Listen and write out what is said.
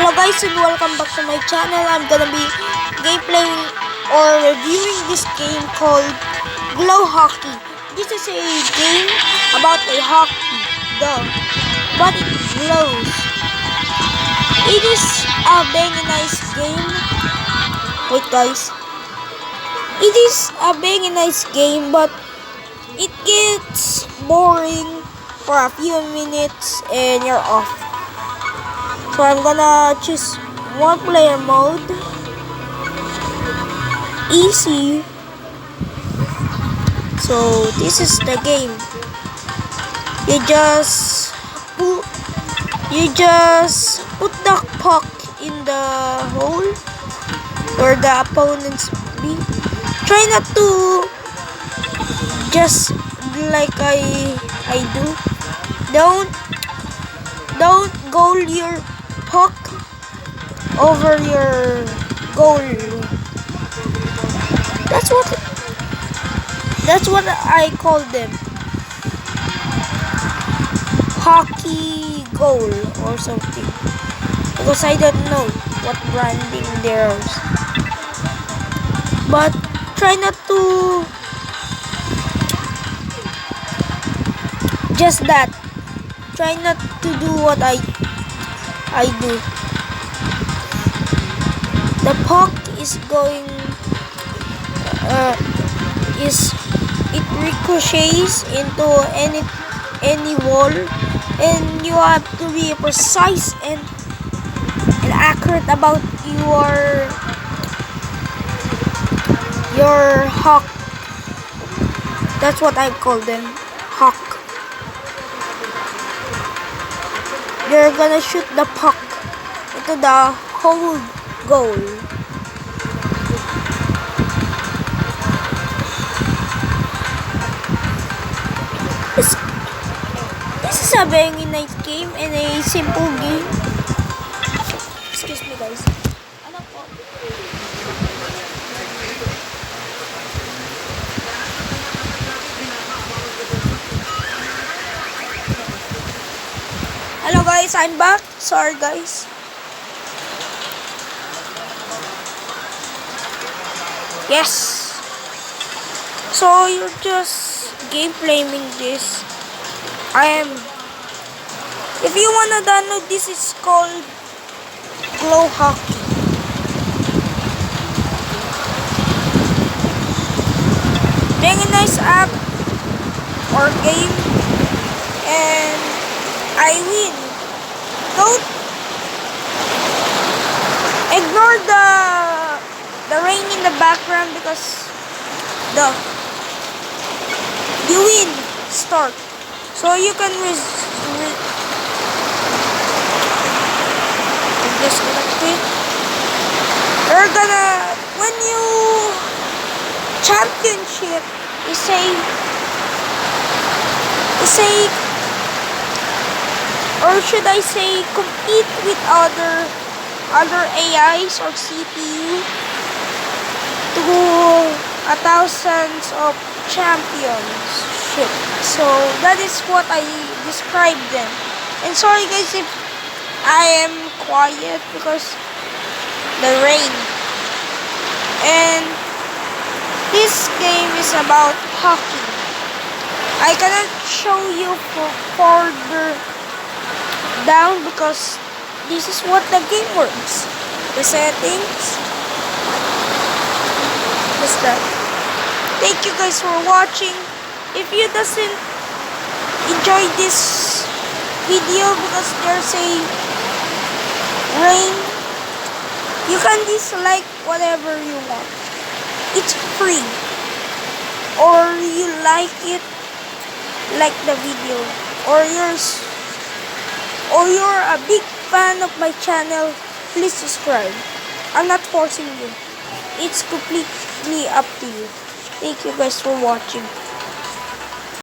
Hello guys and welcome back to my channel. I'm gonna be gameplaying or reviewing this game called Glow Hockey. This is a game about a hockey, but it glows. It is a very nice game. Wait guys. It is a very nice game but it gets boring for a few minutes and you're off. So I'm gonna choose one player mode, easy. So this is the game. You just put the puck in the hole where the opponents be. Try not to just like I do. Don't goal your puck over your goal. That's what I call them. Hockey goal or something. Because I don't know what branding there is. But try not to just that. Try not to do what I do. The puck is going it ricochets into any wall, and you have to be precise and accurate about your hawk. That's what I call them, hawk. You're gonna shoot the puck into the whole goal. This is a very nice game and a simple game. Excuse me guys. Ano po? Hello guys, I'm back. Sorry guys. Yes. So you're just gameplaying this. If you wanna download this, it's called Glow Hockey. Very nice app or game, and I win. Don't ignore the rain in the background because you win. Start. So you can disconnect it. You're gonna, when you championship, you say or should I say compete with other AIs or CPU to a thousands of championship. So that is what I describe them. And sorry guys if I am quiet because the rain. And this game is about hockey. I cannot show you further down because this is what the game works. The settings. Just that. Thank you guys for watching. If you doesn't enjoy this video because there's a rain, you can dislike whatever you want. It's free. Or you like it, like the video, or you're a big fan of my channel, please subscribe. I'm not forcing you. It's completely up to you. Thank you guys for watching.